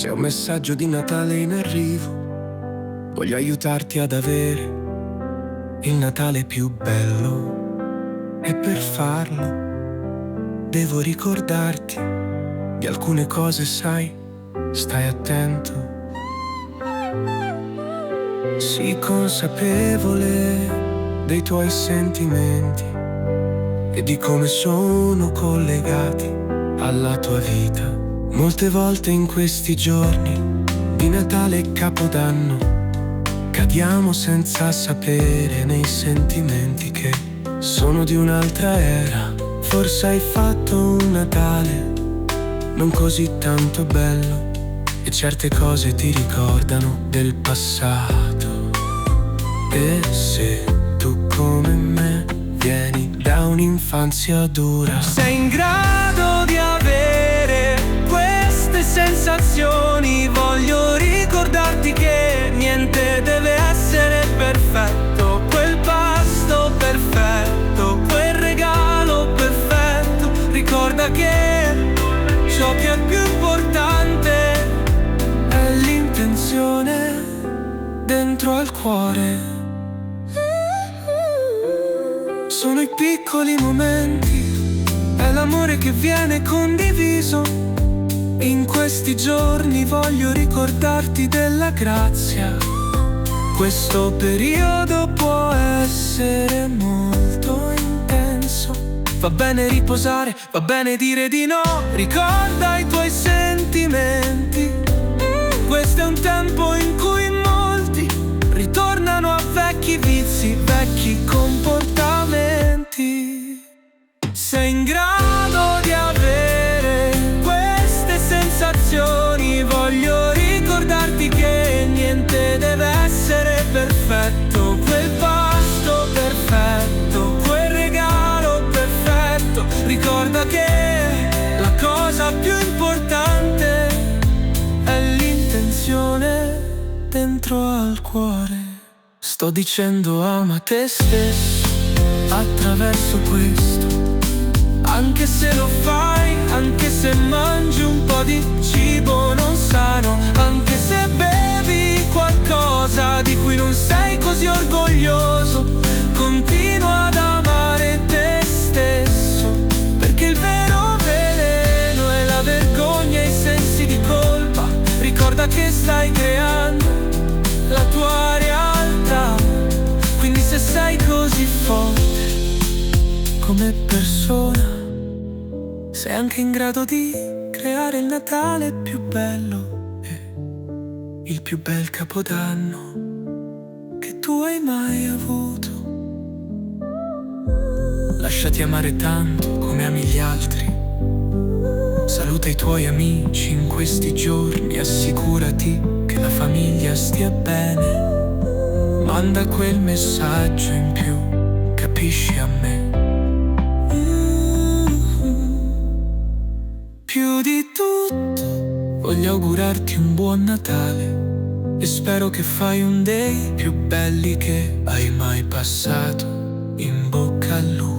C'è un messaggio di Natale in arrivo. Voglio aiutarti ad avere il Natale più bello. E per farlo devo ricordarti di alcune cose, sai, stai attento. Sii consapevole dei tuoi sentimenti e di come sono collegati alla tua vita. Molte volte in questi giorni di Natale e Capodanno cadiamo senza sapere nei sentimenti che sono di un'altra era. Forse hai fatto un Natale non così tanto bello e certe cose ti ricordano del passato. E se tu come me vieni da un'infanzia dura, sei in grado di avere queste sensazioni. Voglio ricordarti che niente deve essere perfetto. Quel pasto perfetto, quel regalo perfetto. Ricorda che ciò che è più importante è l'intenzione dentro al cuore. Sono i piccoli momenti, è l'amore che viene condiviso. In questi giorni voglio ricordarti della grazia. Questo periodo può essere molto intenso. Va bene riposare, va bene dire di no. Ricorda i tuoi sentimenti. Questo è un tempo in cui molti ritornano a vecchi vizi, vecchi comportamenti. Sei in grado di avere queste sensazioni. Voglio ricordarti che niente deve essere perfetto. Quel pasto perfetto, quel regalo perfetto. Ricorda che la cosa più importante è l'intenzione dentro al cuore. Sto dicendo ama te stesso attraverso questo. Anche se lo fai, anche se mangi un po' di cibo non sano, anche se bevi qualcosa di cui non sei così orgoglioso, continua ad amare te stesso, perché il vero veleno è la vergogna e i sensi di colpa. Ricorda che stai creando la tua realtà, quindi se sei così forte come persona, sei anche in grado di creare il Natale più bello e il più bel Capodanno che tu hai mai avuto. Lasciati amare tanto come ami gli altri. Saluta i tuoi amici in questi giorni, assicurati che la famiglia stia bene. Manda quel messaggio in più, capisci a me. Più di tutto voglio augurarti un buon Natale e spero che fai un dei più belli che hai mai passato. In bocca al lupo.